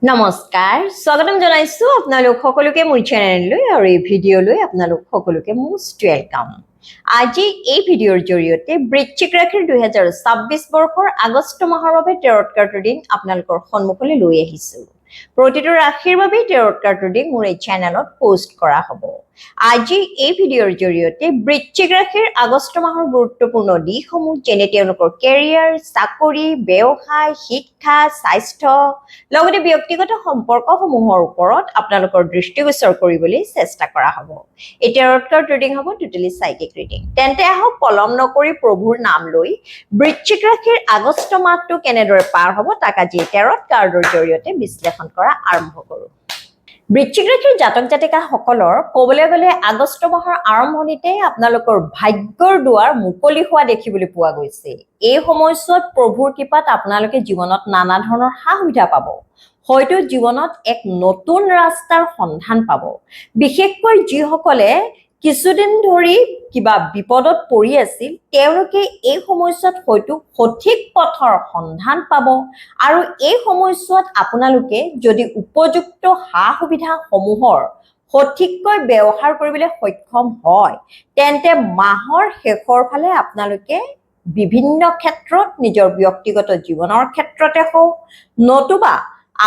নমস্কাৰ স্বাগতম জনাইছো আপোনালোক সকলোকে মোৰ চেনেললৈ আৰু এই ভিডিঅ'লৈ আপোনালোক সকলোকে মোষ্ট ওয়েলকাম আজি এই ভিডিঅ'ৰ জৰিয়তে বৃশ্চিক ৰাশিৰ 2026 বৰ্ষৰ আগষ্ট মাহৰ বাবে টেৰট কাৰ্ড ৰিডিং আপোনালোকৰ সন্মুখলৈ লৈ আহিছো প্ৰতিটো ৰাশিৰ বাবে টেৰট কাৰ্ড ৰিডিং মোৰ এই চেনেলত পোষ্ট কৰা হ'ব আজি এই ভিডিঅ'ৰ জৰিয়তে বৃশ্চিক ৰাশিৰ আগষ্ট মাহৰ গুৰুত্বপূৰ্ণ দিশসমূহ যেনে তেওঁলোকৰ কেৰিয়াৰ চাকৰি ব্যৱসায় শিক্ষা স্বাস্থ্য লগতে ব্যক্তিগত সম্পৰ্কসমূহৰ ওপৰত আপোনালোকৰ দৃষ্টিগোচৰ কৰিবলৈ চেষ্টা কৰা হ'ব এই টেৰট কাৰ্ড ৰিডিং হ'ব টোটেলি সাইকিক ৰিডিং তেন্তে আহক পলম নকৰি প্ৰভুৰ নাম লৈ বৃশ্চিক ৰাশিৰ আগষ্ট মাহটো কেনেদৰে পাৰ হ'ব তাক আজি টেৰট কাৰ্ডৰ জৰিয়তে বিশ্লেষণ কৰা আৰম্ভ কৰোঁ বৃশ্চিক ৰাশিৰ জাতক জাতিকাসকলৰ ক'বলৈ গ'লে আগষ্ট মাহৰ আৰম্ভণিতে আপোনালোকৰ ভাগ্যৰ দুৱাৰ মুকলি হোৱা দেখিবলৈ পোৱা গৈছে এই সময়ছোৱাত প্ৰভুৰ কৃপাত আপোনালোকে জীৱনত নানা ধৰণৰ সা-সুবিধা পাব হয়তো জীৱনত এক নতুন ৰাস্তাৰ সন্ধান পাব বিশেষকৈ যিসকলে কিছুদিন ধৰি কিবা বিপদত পৰি আছিল তেওঁলোকে এই সময়ছোৱাত হয়তো সঠিক পথৰ সন্ধান পাব আৰু এই সময়ছোৱাত আপোনালোকে যদি উপযুক্ত সা-সুবিধাসমূহৰ সঠিককৈ ব্যৱহাৰ কৰিবলৈ সক্ষম হয় তেন্তে মাহৰ শেষৰ ফালে আপোনালোকে বিভিন্ন ক্ষেত্ৰত নিজৰ ব্যক্তিগত জীৱনৰ ক্ষেত্ৰতে হওক নতুবা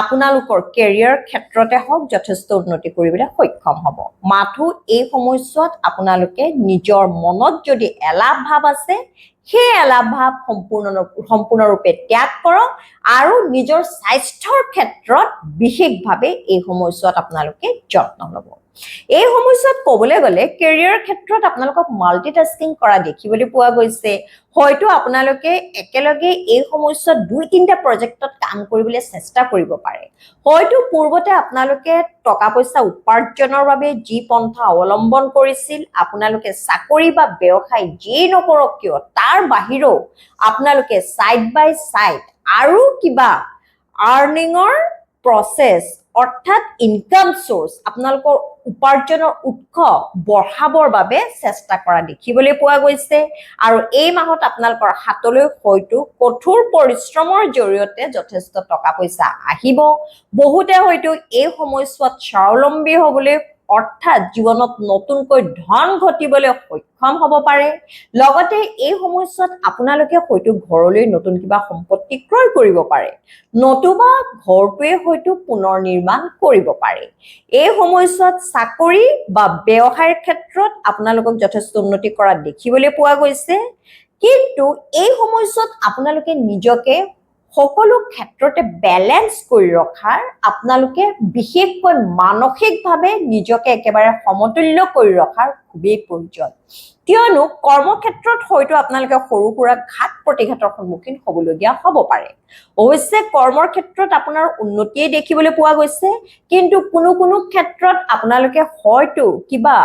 আপোনালোকৰ কেৰিয়াৰ ক্ষেত্ৰতে হওক যথেষ্ট উন্নতি কৰিবলৈ সক্ষম হ'ব মাথো এই সময়ছোৱাত আপোনালোকে নিজৰ মনত যদি এলাহ ভাৱ আছে সেই এলাহ ভাৱ সম্পূৰ্ণৰূপে ত্যাগ কৰক আৰু নিজৰ স্বাস্থ্যৰ ক্ষেত্ৰত বিশেষভাৱে এই সময়ছোৱাত আপোনালোকে যত্ন ল'ব এই সময়ছোৱাত ক'বলৈ গ'লে কেৰিয়াৰ ক্ষেত্ৰত আপোনালোকক মাল্টিটাস্কিং কৰা দেখিবলৈ পোৱা গৈছে হয়তো আপোনালোকে একেলগে এই সময়ছোৱাত 2-3টা প্ৰজেক্টত কাম কৰিবলৈ চেষ্টা কৰিব পাৰে হয়তো পূৰ্বতে আপোনালোকে টকা পইচা উপাৰ্জনৰ বাবে যি পন্থা অৱলম্বন কৰিছিল আপোনালোকে চাকৰি বা ব্যৱসায় যি নকৰক কিয় তাৰ বাহিৰেও আপোনালোকে সাইড বাই সাইড আৰু কিবা আৰ্নিঙৰ প্ৰসেস অৰ্থাৎ ইনকাম সোৰ্স আপোনালোকৰ উপাৰ্জনৰ উৎস বঢ়াবৰ বাবে চেষ্টা কৰা দেখিবলৈ পোৱা গৈছে আৰু এই মাহত আপোনালোকৰ হাতলৈ হয়তো কঠোৰ পৰিশ্ৰমৰ জৰিয়তে যথেষ্ট টকা পইচা আহিব বহুতে হয়তো এই সময়ছোৱাত স্বাৱলম্বী হ'বলৈ অৰ্থাৎ জীৱনত নতুনকৈ ধন ঘটিবলৈ সক্ষম হ'ব পাৰে লগতে এই সময়ছোৱাত আপোনালোকে হয়তো ঘৰলৈ নতুন কিবা সম্পত্তি ক্ৰয় কৰিব পাৰে নতুবা ঘৰটোৱে হয়তো পুনৰ নিৰ্মাণ কৰিব পাৰে এই সময়ছোৱাত চাকৰি বা ব্যৱসায়ৰ ক্ষেত্ৰত আপোনালোকক যথেষ্ট উন্নতি কৰা দেখিবলৈ পোৱা গৈছে কিন্তু এই সময়ছোৱাত আপোনালোকে নিজকে সকলো ক্ষেত্ৰতে ব্যালেন্স কৰি ৰখাৰ আপোনালোকে বিশেষকৈ মানসিকভাৱে নিজকে একেবাৰে সমতুল্য কৰি ৰখাৰ খুবেই প্ৰয়োজন কিয়নো কৰ্মক্ষেত্ৰত হয়তো আপোনালোকে সৰু সুৰা ঘাত প্ৰতিঘাতৰ সন্মুখীন হ'বলগীয়া হ'ব পাৰে অৱশ্যে কৰ্মৰ ক্ষেত্ৰত আপোনাৰ উন্নতিয়ে দেখিবলৈ পোৱা গৈছে কিন্তু কোনো ক্ষেত্ৰত আপোনালোকে হয়তো কিবা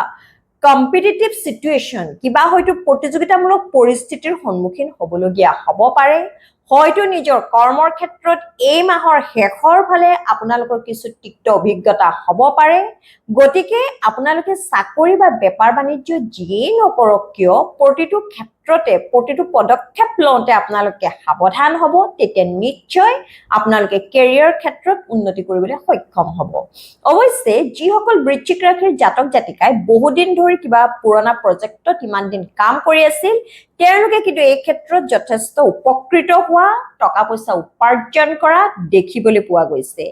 কম্পিটিটিভ সিচুৱেশন কিবা হয়তো প্ৰতিযোগিতামূলক পৰিস্থিতিৰ সন্মুখীন হ'বলগীয়া হ'ব পাৰে হয়তো নিজৰ কৰ্মৰ ক্ষেত্ৰত এই মাহৰ শেষৰ ফালে আপোনালোকৰ কিছু তিক্ত অভিজ্ঞতা হ'ব পাৰে গতিকে আপোনালোকে চাকৰি বা বেপাৰ বাণিজ্য যিয়েই নকৰক কিয় প্ৰতিটো ক্ষেত্ৰতে প্ৰতিটো পদক্ষেপ লওঁতে আপোনালোকে সাৱধান হ'ব তেতিয়া নিশ্চয় আপোনালোকে কেৰিয়াৰ ক্ষেত্ৰত উন্নতি কৰিবলৈ সক্ষম হ'ব অৱশ্যে যিসকল বৃশ্চিক ৰাশিৰ জাতক জাতিকাই বহুদিন ধৰি কিবা পুৰণা প্ৰজেক্টত ইমান দিন কাম কৰি আছিল তেওঁলোকে কিন্তু এই ক্ষেত্ৰত যথেষ্ট উপকৃত হোৱা টকা পইচা উপাৰ্জন কৰা দেখিবলৈ পোৱা গৈছে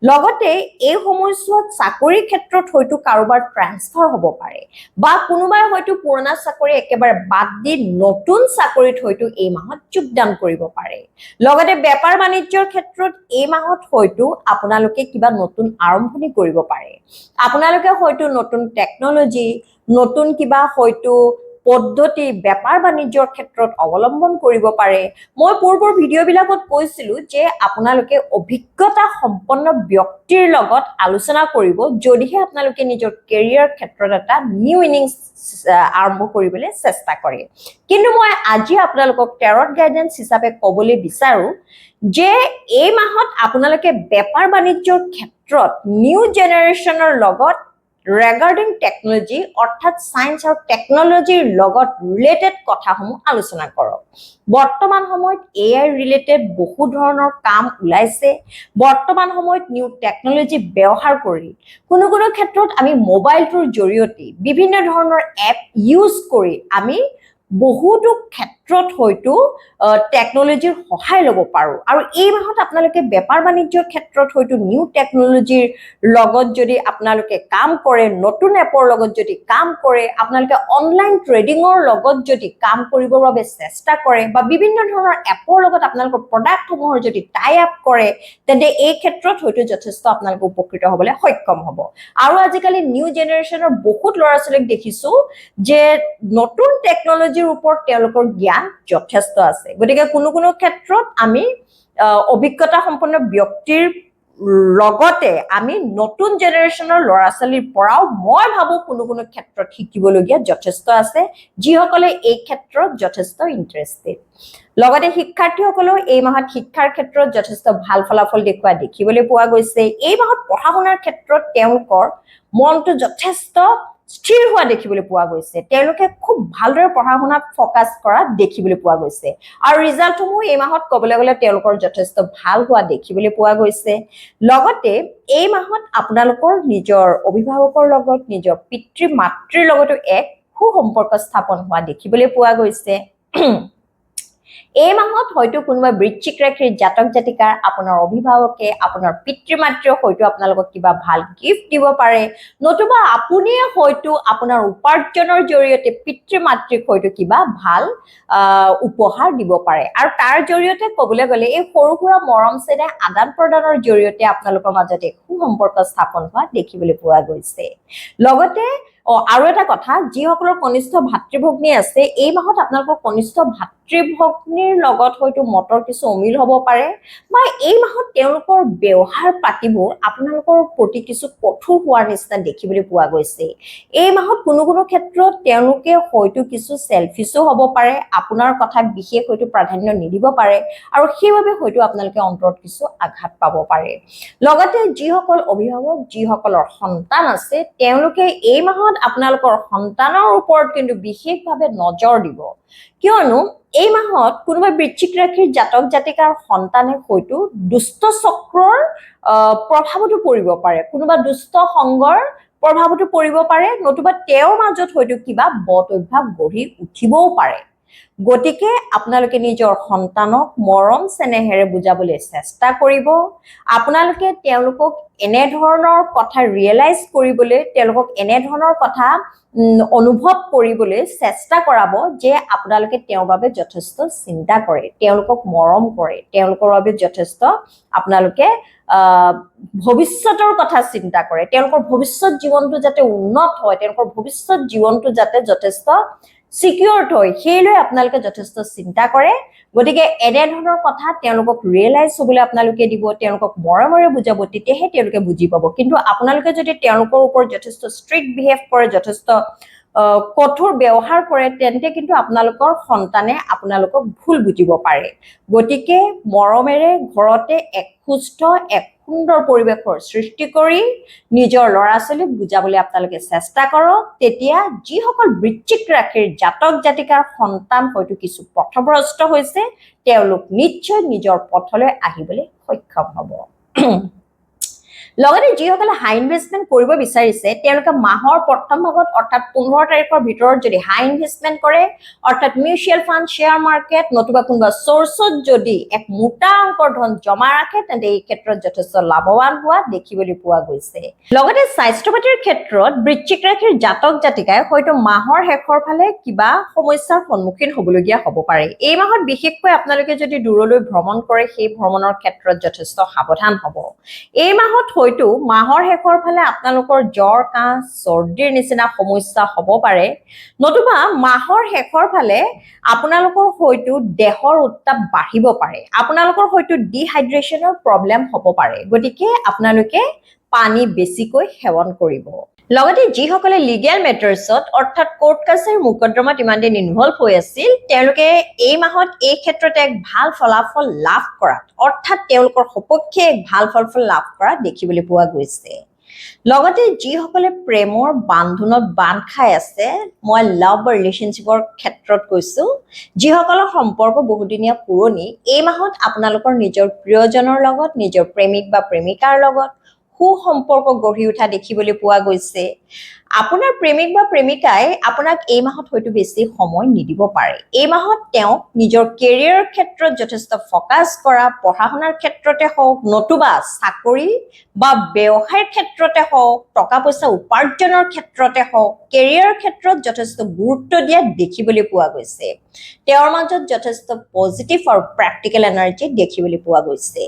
লগতে এই সময়ছোৱাত চাকৰি ক্ষেত্ৰত হয়তো কাৰোবাৰ ট্ৰান্সফাৰ হ'ব পাৰে বা কোনোবাই হয়তো পুৰণা চাকৰি একেবাৰে বাদ দি নতুন চাকৰিত হয়তো এই মাহত যোগদান কৰিব পাৰে লগতে বেপাৰ বাণিজ্যৰ ক্ষেত্ৰত এই মাহত হয়তো আপোনালোকে কিবা নতুন আৰম্ভণি কৰিব পাৰে আপোনালোকে হয়তো নতুন টেকনলজি নতুন কিবা হয়তো পদ্ধতি বেপাৰ বাণিজ্যৰ ক্ষেত্ৰত অৱলম্বন কৰিব পাৰে মই পূৰ্বৰ ভিডিঅ'বিলাকত কৈছিলো যে আপোনালোকে অভিজ্ঞতা সম্পন্ন ব্যক্তিৰ লগত আলোচনা কৰিব যদিহে আপোনালোকে নিজৰ কেৰিয়াৰ ক্ষেত্ৰত এটা নিউ ইনিংস আৰম্ভ কৰিবলৈ চেষ্টা কৰে কিন্তু মই আজি আপোনালোকক টেৰট গাইডেন্স হিচাপে ক'বলৈ বিচাৰো যে এই মাহত আপোনালোকে বেপাৰ বাণিজ্যৰ ক্ষেত্ৰত নিউ জেনাৰেশনৰ লগত ৰেগাৰ্ডিং টেকনলজি অৰ্থাৎ সায়েন্স আৰু টেকনলজিৰ লগত ৰিলেটেড কথাসমূহ আলোচনা কৰক বৰ্তমান সময়ত AI ৰিলেটেড বহু ধৰণৰ কাম ওলাইছে বৰ্তমান সময়ত নিউ টেকনলজি ব্যৱহাৰ কৰি কোনো ক্ষেত্ৰত আমি মোবাইলটোৰ জৰিয়তে বিভিন্ন ধৰণৰ এপ ইউজ কৰি আমি বহুতো ক্ষেত্ৰত হয়তো টেকনলজিৰ সহায় ল'ব পাৰো আৰু এই মাহত আপোনালোকে বেপাৰ বাণিজ্যৰ ক্ষেত্ৰত হয়তো নিউ টেকনলজিৰ লগত যদি আপোনালোকে কাম কৰে নতুন এপৰ লগত যদি কাম কৰে আপোনালোকে অনলাইন ট্ৰেডিংৰ লগত যদি কাম কৰিবৰ বাবে চেষ্টা কৰে বা বিভিন্ন ধৰণৰ এপৰ লগত আপোনালোকৰ প্ৰডাক্টসমূহৰ যদি টাই আপ কৰে তেন্তে এই ক্ষেত্ৰত হয়তো যথেষ্ট আপোনালোকে উপকৃত হ'বলৈ সক্ষম হ'ব আৰু আজিকালি নিউ জেনেৰেশ্যনৰ বহুত ল'ৰা ছোৱালীক দেখিছো যে নতুন টেকনলজিৰ ওপৰত তেওঁলোকৰ জ্ঞান যথেষ্ট আছে গতিকে কোনো ক্ষেত্ৰত আমি অভিজ্ঞতা সম্পন্ন ব্যক্তিৰ লগতে আমি নতুন জেনেৰেশ্যনৰ ল'ৰা ছোৱালীৰ পৰাও মই ভাবো কোনো ক্ষেত্ৰত শিকিবলগীয়া যথেষ্ট আছে যিসকলে এই ক্ষেত্ৰত যথেষ্ট ইন্টাৰেষ্টেড লগতে শিক্ষাৰ্থীসকলেও এই মাহত শিক্ষাৰ ক্ষেত্ৰত যথেষ্ট ভাল ফলাফল দেখুওৱা দেখিবলৈ পোৱা গৈছে এই মাহত পঢ়া শুনাৰ ক্ষেত্ৰত তেওঁলোকৰ মনটো যথেষ্ট স্থিৰ হোৱা দেখিবলৈ পোৱা গৈছে তেওঁলোকে খুব ভালদৰে পঢ়া শুনাত ফকাস কৰা দেখিবলৈ পোৱা গৈছে আৰু ৰিজাল্টসমূহ এই মাহত ক'বলৈ গ'লে তেওঁলোকৰ যথেষ্ট ভাল হোৱা দেখিবলৈ পোৱা গৈছে লগতে এই মাহত আপোনালোকৰ নিজৰ অভিভাৱকৰ লগত নিজৰ পিতৃ মাতৃৰ লগতো এক সুসম্পৰ্ক স্থাপন হোৱা দেখিবলৈ পোৱা গৈছে এই মাহত হয়তো কোনোবা বৃশ্চিক ৰাশিৰ জাতক জাতিকাৰ আপোনাৰ অভিভাৱকে আপোনাৰ পিতৃ মাতৃয়ে হয়তো আপোনালোকক কিবা ভাল গিফ্ট দিব পাৰে নতুবা আপুনিয়ে হয়তো আপোনাৰ উপাৰ্জনৰ জৰিয়তে পিতৃ মাতৃক হয়তো কিবা ভাল উপহাৰ দিব পাৰে আৰু তাৰ জৰিয়তে ক'বলৈ গ'লে এই সৰু সুৰা মৰম চেনেহ আদান প্ৰদানৰ জৰিয়তে আপোনালোকৰ মাজতে সুসম্পৰ্ক স্থাপন হোৱা দেখিবলৈ পোৱা গৈছে লগতে আৰু এটা কথা যিসকলৰ কনিষ্ঠ ভাতৃ ভগ্নী আছে এই মাহত আপোনালোকৰ কনিষ্ঠ ভাতৃ ভগ্নীৰ লগত হয়তো মতৰ কিছু অমিল হ'ব পাৰে বা এই মাহত তেওঁলোকৰ ব্যৱহাৰ পাতিবোৰ আপোনালোকৰ প্ৰতি কিছু কঠোৰ হোৱাৰ নিচিনা দেখিবলৈ পোৱা গৈছে এই মাহত কোনো ক্ষেত্ৰত তেওঁলোকে হয়তো কিছু সেলফিশো হ'ব পাৰে আপোনাৰ কথাক বিশেষ হয়তো প্ৰাধান্য নিদিব পাৰে আৰু সেইবাবে হয়তো আপোনালোকে অন্তৰত কিছু আঘাত পাব পাৰে লগতে যিসকল অভিভাৱক যিসকলৰ সন্তান আছে তেওঁলোকে এই মাহত আপোনালোকৰ সন্তানৰ ওপৰত কিন্তু বিশেষভাৱে নজৰ দিব কিয়নো এই মাহত কোনোবা বৃশ্চিক ৰাশিৰ জাতক জাতিকাৰ সন্তানে হয়তো দুষ্ট চক্ৰৰ প্ৰভাৱতো পৰিব পাৰে কোনোবা দুষ্ট সংগৰ প্ৰভাৱতো পৰিব পাৰে নতুবা তেওঁৰ মাজত হয়তো কিবা বদ অভ্যাস গঢ়ি উঠিবও পাৰে গতিকে আপোনালোকে নিজৰ সন্তানক মৰম চেনেহেৰে বুজাবলৈ চেষ্টা কৰিব আপোনালোকে তেওঁলোকক এনে ধৰণৰ কথা ৰিয়েলাইজ কৰিবলৈ তেওঁলোকক এনে ধৰণৰ কথা অনুভৱ কৰিবলৈ চেষ্টা কৰাব যে আপোনালোকে তেওঁৰ বাবে যথেষ্ট চিন্তা কৰে তেওঁলোকক মৰম কৰে তেওঁলোকৰ বাবে যথেষ্ট আপোনালোকে ভৱিষ্যতৰ কথা চিন্তা কৰে তেওঁলোকৰ ভৱিষ্যত জীৱনটো যাতে উন্নত হয় তেওঁলোকৰ ভৱিষ্যত জীৱনটো যাতে যথেষ্ট সিকিউৰড হয় সেইলৈ আপোনালোকে যথেষ্ট চিন্তা কৰে গতিকে এনে ধৰণৰ কথা তেওঁলোকক ৰিয়েলাইজ হ'বলৈ আপোনালোকে দিব তেওঁলোকক মৰমেৰে বুজাব তেতিয়াহে তেওঁলোকে বুজি পাব কিন্তু আপোনালোকে যদি তেওঁলোকৰ ওপৰত যথেষ্ট ষ্ট্ৰিক্ট বিহেভ কৰে যথেষ্ট কঠোৰ ব্যৱহাৰ কৰে তেন্তে কিন্তু আপোনালোকৰ সন্তানে আপোনালোকক ভুল বুজিব পাৰে গতিকে মৰমেৰে ঘৰতে এক সুস্থ এক সুন্দৰ পৰিৱেশৰ সৃষ্টি কৰি নিজৰ ল'ৰা ছোৱালীক বুজাবলৈ আপোনালোকে চেষ্টা কৰক তেতিয়া যিসকল বৃশ্চিক ৰাশিৰ জাতক জাতিকাৰ সন্তান হয়তো কিছু পথভ্ৰষ্ট হৈছে তেওঁলোক নিশ্চয় নিজৰ পথলৈ আহিবলৈ সক্ষম হ'ব লগতে যিসকলে হাই ইনভেষ্টমেন্ট কৰিব বিচাৰিছে তেওঁলোকে মাহৰ প্ৰথম ভাগত অৰ্থাৎ 15 তাৰিখৰ ভিতৰত যদি হাই ইনভেষ্টমেন্ট কৰে অৰ্থাৎ মিউচুৱেল ফাণ্ড শেয়াৰ মাৰ্কেট নতুবা কোনোবা সোৰ্সত যদি এক মোটা অংকৰ ধন জমা ৰাখে তেন্তে এই ক্ষেত্ৰত যথেষ্ট লাভৱান হোৱা দেখিবলৈ পোৱা গৈছে লগতে স্বাস্থ্য পাতিৰ ক্ষেত্ৰত বৃশ্চিক ৰাশিৰ জাতক জাতিকাই হয়তো মাহৰ শেষৰ ফালে কিবা সমস্যাৰ সন্মুখীন হ'বলগীয়া হ'ব পাৰে এই মাহত বিশেষকৈ আপোনালোকে যদি দূৰলৈ ভ্ৰমণ কৰে সেই ভ্ৰমণৰ ক্ষেত্ৰত যথেষ্ট সাৱধান হ'ব এই মাহত হয়তো মাহৰ শেষৰ ফালে আপোনালোকৰ জ্বৰ কাহ চৰ্দিৰ নিচিনা সমস্যা হ'ব পাৰে নতুবা মাহৰ শেষৰ ফালে আপোনালোকৰ হয়তো দেহৰ উত্তাপ বাঢ়িব পাৰে আপোনালোকৰ হয়তো ডিহাইড্ৰেচনৰ প্ৰব্লেম হ'ব পাৰে গতিকে আপোনালোকে পানী বেছিকৈ সেৱন কৰিব লগতে যিসকলে লিগেল মেটাৰ্ছত অৰ্থাৎ কোৰ্ট কাছাৰীৰ মোকদ্দমাত ইমান দিন ইনভলভ হৈ আছিল তেওঁলোকে এই মাহত এই ক্ষেত্ৰতে এক ভাল ফলাফল লাভ কৰাত অৰ্থাৎ তেওঁলোকৰ সপক্ষে এক ভাল ফলাফল লাভ কৰা দেখিবলৈ পোৱা গৈছে লগতে যিসকলে প্ৰেমৰ বান্ধোনত বান্ধ খাই আছে মই লাভ বা ৰিলেশ্যনশ্বিপৰ ক্ষেত্ৰত কৈছো যিসকলৰ সম্পৰ্ক বহুদিনীয়া পুৰণি এই মাহত আপোনালোকৰ নিজৰ প্ৰিয়জনৰ লগত নিজৰ প্ৰেমিক বা প্ৰেমিকাৰ লগত সুসম্পৰ্ক গঢ়ি উঠা দেখিবলৈ পোৱা গৈছে আপোনাৰ প্ৰেমিক বা প্ৰেমিকাই আপোনাক এই মাহত হয়তো বেছি সময় নিদিব পাৰে এই মাহত তেওঁ নিজৰ কেৰিয়াৰৰ ক্ষেত্ৰত যথেষ্ট ফকাস কৰা পঢ়া-শুনাৰ ক্ষেত্ৰতে হওক নতুবা চাকৰি বা ব্যৱসায়ৰ ক্ষেত্ৰতে হওক টকা পইচা উপাৰ্জনৰ ক্ষেত্ৰতে হওক কেৰিয়াৰৰ ক্ষেত্ৰত যথেষ্ট গুৰুত্ব দিয়া দেখিবলৈ পোৱা গৈছে তেওঁৰ মাজত যথেষ্ট পজিটিভ আৰু প্ৰেক্টিকেল এনাৰ্জি দেখিবলৈ পোৱা গৈছে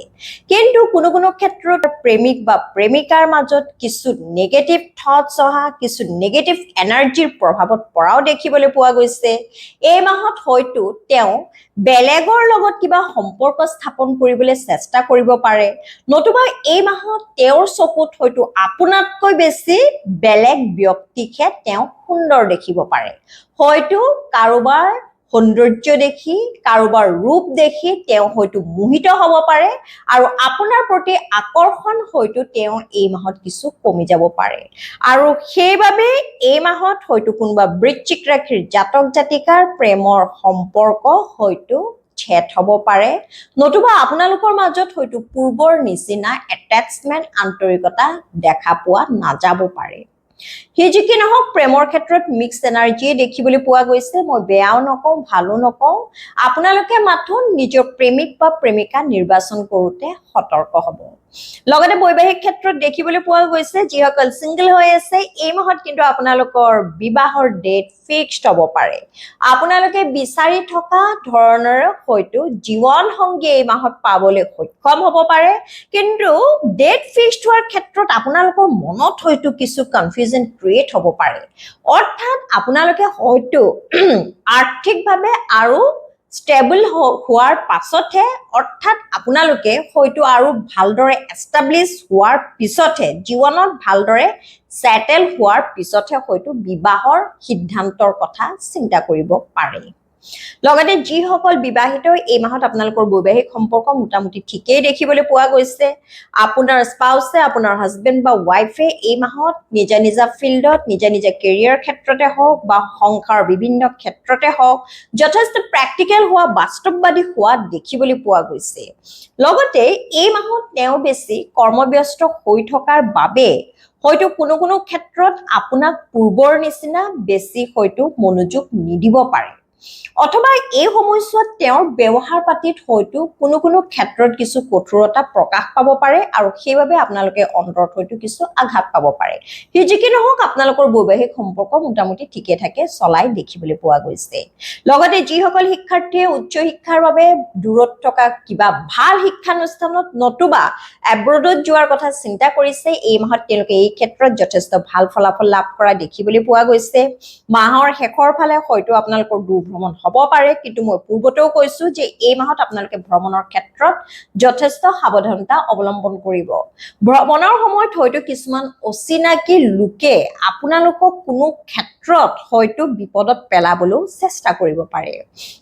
কিন্তু কোনো ক্ষেত্ৰত প্ৰেমিক বা প্ৰেমিকাৰ মাজত কিছু নেগেটিভ থটছ অহা কিছু নেগেটিভ এনাৰ্জিৰ প্ৰভাৱত পৰাও দেখিবলৈ পোৱা গৈছে এই মাহত হয়তো তেওঁ বেলেগৰ লগত কিবা সম্পৰ্ক স্থাপন কৰিবলৈ চেষ্টা কৰিব পাৰে নতুবা এই মাহত তেওঁৰ চকুত হয়তো আপোনাতকৈ বেছি বেলেগ ব্যক্তিকহে তেওঁ সুন্দৰ দেখিব পাৰে হয়তো কাৰোবাৰ সৌন্দৰ্য দেখি কাৰোবাৰ ৰূপ দেখি তেওঁ হয়তো মোহিত হ'ব পাৰে আৰু আপোনাৰ প্ৰতি আকৰ্ষণ হয়তো তেওঁ এই মাহত কিছু কমি যাব পাৰে আৰু সেইবাবে এই মাহত হয়তো কোনোবা বৃশ্চিক ৰাশিৰ জাতক জাতিকাৰ প্ৰেমৰ সম্পৰ্ক হয়তো ছেদ হ'ব পাৰে নতুবা আপোনালোকৰ মাজত হয়তো পূৰ্বৰ নিচিনা এটাচমেন্ট আন্তৰিকতা দেখা পোৱা নাযাব পাৰে হিজিকি নহওক প্ৰেমৰ ক্ষেত্ৰত মিক্স এনাৰ্জি দেখিবলৈ পোৱা গৈছে মই বেয়াও নকওঁ ভালো নকওঁ আপোনালোকে মাথো নিজৰ প্ৰেমিক বা প্ৰেমিকা নিৰ্বাচন কৰোতে সতৰ্ক হ'ব লগতে বৈবাহিক ক্ষেত্ৰত দেখিবলৈ পোৱা গৈছে যিসকল সিঙ্গল হৈ আছে এই মাহত কিন্তু আপোনালোকৰ বিবাহৰ ডেট ফিক্সড হ'ব পাৰে আপোনালোকে বিচাৰি থকা ধৰণৰ হয়তো জীৱন সংগী এই মাহত পাবলৈ সক্ষম হ'ব পাৰে কিন্তু ডেট ফিক্সড হোৱাৰ ক্ষেত্ৰত আপোনালোকৰ মনত হয়তো কিছু কনফিউজন ক্ৰিয়েট হ'ব পাৰে অৰ্থাৎ আপোনালোকে হয়তো আৰ্থিকভাৱে আৰু ষ্টেবল হোৱাৰ পাছতহে অৰ্থাৎ আপোনালোকে হয়তো আৰু ভালদৰে এষ্টাব্লিছ হোৱাৰ পিছতহে জীৱনত ভালদৰে সেটেল হোৱাৰ পিছতহে হয়তো বিবাহৰ সিদ্ধান্তৰ কথা চিন্তা কৰিব পাৰে লগতে যিসকল বিবাহিত এই মাহত আপোনালোকৰ বৈবাহিক সম্পৰ্ক মোটামুটি ঠিকেই দেখিবলৈ পোৱা গৈছে আপোনাৰ স্পাউছে আপোনাৰ হাজবেণ্ড বা ওয়াইফে এই মাহত নিজা নিজা ফিল্ডত নিজা নিজা কেৰিয়াৰ ক্ষেত্ৰতে হওক বা সংসাৰ বিভিন্ন ক্ষেত্ৰতে হওক যথেষ্ট প্ৰেক্টিকেল হোৱা বাস্তৱবাদী হোৱা দেখিবলৈ পোৱা গৈছে লগতে এই মাহত তেওঁ বেছি কৰ্মব্যস্ত হৈ থকাৰ বাবে হয়তো কোনো ক্ষেত্ৰত আপোনাক পূৰ্বৰ নিচিনা বেছি হয়তো মনোযোগ নিদিব পাৰে অথবা এই সময়ছোৱাত তেওঁৰ ব্যৱহাৰ পাতিত হয়তো কোনো ক্ষেত্ৰত কিছু কঠোৰতা প্ৰকাশ পাব পাৰে আৰু সেইবাবে আপোনালোকে অন্তৰত হয়তো কিছু আঘাত পাব পাৰে হিজিকি নহওক আপোনালোকৰ বৈবাহিক সম্পৰ্ক মোটামুটি ঠিকে থাকে চলাই দেখিবলৈ পোৱা গৈছে লগতে যিসকল শিক্ষাৰ্থীয়ে উচ্চ শিক্ষাৰ বাবে দূৰত থকা কিবা ভাল শিক্ষানুষ্ঠানত নতুবা এব্ৰডত যোৱাৰ কথা চিন্তা কৰিছে এই মাহত তেওঁলোকে এই ক্ষেত্ৰত যথেষ্ট ভাল ফলাফল লাভ কৰা দেখিবলৈ পোৱা গৈছে মাহৰ শেষৰ ফালে হয়তো আপোনালোকৰ ভ্ৰমণ হ'ব পাৰে কিন্তু মই পূৰ্বতেও কৈছো যে এই মাহত আপোনালোকে ভ্ৰমণৰ ক্ষেত্ৰত যথেষ্ট সাৱধানতা অৱলম্বন কৰিব ভ্ৰমণৰ সময়ত হয়তো কিছুমান অচিনাকি লোকে আপোনালোকক কোনো ক্ষেত্ৰত হয়তো বিপদত পেলাবলৈ চেষ্টা কৰিব পাৰে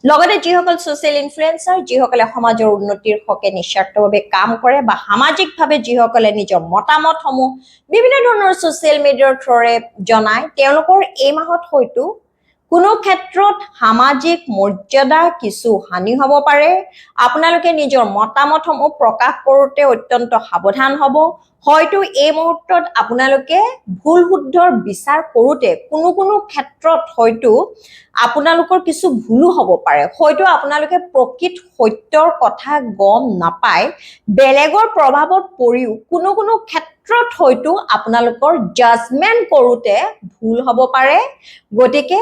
লগতে যিসকল সোশ্যাল ইনফ্লুয়েন্সাৰ যিসকলে সমাজৰ উন্নতিৰ হকে নিস্বাৰ্থভাৱে কাম কৰে বা সামাজিকভাৱে যিসকলে নিজৰ মতামতসমূহ বিভিন্ন ধৰণৰ সোশ্যাল মিডিয়াৰ থ্ৰুৰে জনায় তেওঁলোকৰ এই মাহত হয়তো কোনো ক্ষেত্ৰত সামাজিক মৰ্যাদা কিছু হানি হ'ব পাৰে আপোনালোকে নিজৰ মতামতসমূহ প্ৰকাশ কৰোতে অত্যন্ত সাৱধান হ'ব হয়তো এই মুহূৰ্তত আপোনালোকে ভুল শুদ্ধৰ বিচাৰ কৰোতে কোনো ক্ষেত্ৰত হয়তো আপোনালোকৰ কিছু ভুলো হ'ব পাৰে হয়তো আপোনালোকে প্ৰকৃত সত্যৰ কথা গম নাপায় বেলেগৰ প্ৰভাৱত পৰিও কোনো ক্ষেত্ৰত হয়তো আপোনালোকৰ জাজমেন্ট কৰোতে ভুল হ'ব পাৰে গতিকে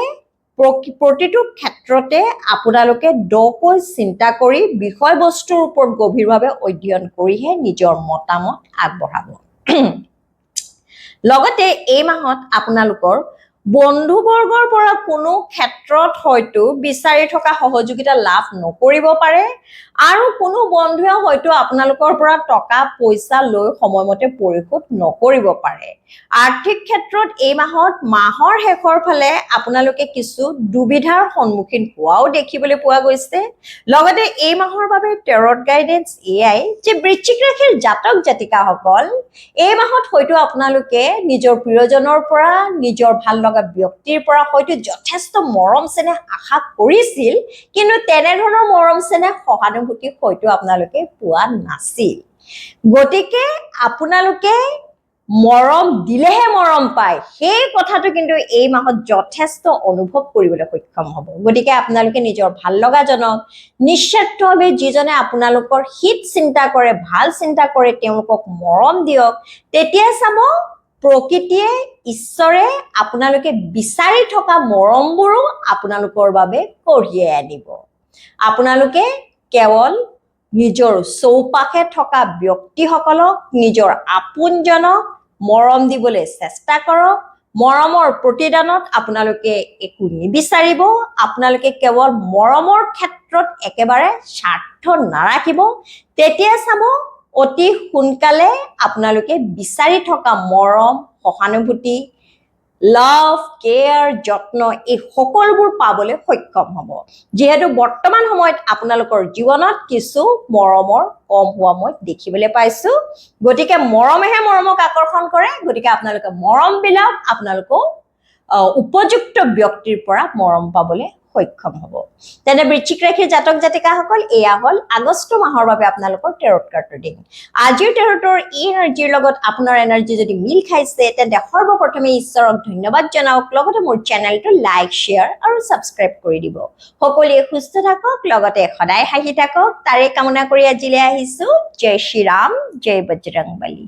প্ৰতিটো ক্ষেত্ৰতে আপোনালোকে দকৈ চিন্তা কৰি বিষয়বস্তুৰ ওপৰত গভীৰভাৱে অধ্যয়ন কৰিহে নিজৰ মতামত আগবঢ়াব লগতে এই মাহত আপোনালোকৰ বন্ধুবৰ্গৰ পৰা কোনো ক্ষেত্ৰত হয়তো বিচাৰি থকা সহযোগিতা লাভ নকৰিব পাৰে আৰু কোনো বন্ধুৱে হয়তো আপোনালোকৰ পৰা টকা পইচা লৈ সময়মতে পৰিশোধ নকৰিব পাৰে আৰ্থিক ক্ষেত্ৰত এই মাহৰ শেষৰ ফালে আপোনালোকে কিছু দুবিধাৰ সন্মুখীন হোৱাও দেখিবলৈ পোৱা গৈছে লগতে এই মাহৰ বাবে টেৰট গাইডেন্স এয়াই যে বৃশ্চিক ৰাশিৰ জাতক জাতিকাসকল এই মাহত হয়তো আপোনালোকে নিজৰ প্ৰিয়জনৰ পৰা নিজৰ ভাল লগা ব্যক্তিৰ পৰা হয়তো যথেষ্ট মৰম চেনেহ আশা কৰিছিল কিন্তু তেনেধৰণৰ মৰম চেনেহ সহানুভূতি হয়তো আপোনালোকে পোৱা নাছিল গতিকে আপোনালোকে মৰম দিলেহে মৰম পায় সেই কথাটো কিন্তু এই মাহত যথেষ্ট অনুভৱ কৰিবলৈ সক্ষম হ'ব গতিকে আপোনালোকে নিজৰ ভাল লগা জনক নিস্বাৰ্থভাৱে যিজনে আপোনালোকৰ হিত চিন্তা কৰে ভাল চিন্তা কৰে তেওঁলোকক মৰম দিয়ক তেতিয়া চাব প্ৰকৃতিয়ে ঈশ্বৰে আপোনালোকে বিচাৰি থকা মৰমবোৰো আপোনালোকৰ বাবে কঢ়িয়াই আনিব আপোনালোকে কেৱল নিজৰ চৌপাশে থকা ব্যক্তিসকলক নিজৰ আপোনজনক মৰম দিবলৈ চেষ্টা কৰক মৰমৰ প্ৰতিদানত আপোনালোকে একো নিবিচাৰিব আপোনালোকে কেৱল মৰমৰ ক্ষেত্ৰত একেবাৰে স্বাৰ্থ নাৰাখিব তেতিয়া চাব অতি সোনকালে আপোনালোকে বিচাৰি থকা মৰম সহানুভূতি লাভ কেয়াৰ যত্ন এই সকলোবোৰ পাবলৈ সক্ষম হ'ব যেহেতু বৰ্তমান সময়ত আপোনালোকৰ জীৱনত কিছু মৰমৰ কম হোৱা মই দেখিবলৈ পাইছো গতিকে মৰমেহে মৰমক আকৰ্ষণ কৰে গতিকে আপোনালোকে মৰম বিলাক আপোনালোকক উপযুক্ত ব্যক্তিৰ পৰা মৰম পাবলৈ সক্ষম হ'ব তেনে বৃশ্চিক ৰাশিৰ জাতক জাতিকাসকল এয়া হ'ল আগষ্ট মাহৰ বাবে আপোনালোকৰ টেৰট কাৰ্ড ৰিডিং আজিৰ টেৰটৰ এই এনাৰ্জিৰ লগত আপোনাৰ এনাৰ্জি যদি মিল খাইছে তেন্তে সৰ্বপ্ৰথমে ঈশ্বৰক ধন্যবাদ জনাওক লগতে মোৰ চেনেলটো লাইক শ্বেয়াৰ আৰু সাবস্ক্ৰাইব কৰি দিব সকলোৱে সুস্থ থাকক লগতে সদায় হাঁহি থাকক তাৰে কামনা কৰি আজিলৈ আহিছো জয় শ্ৰী ৰাম জয় বজৰংবলী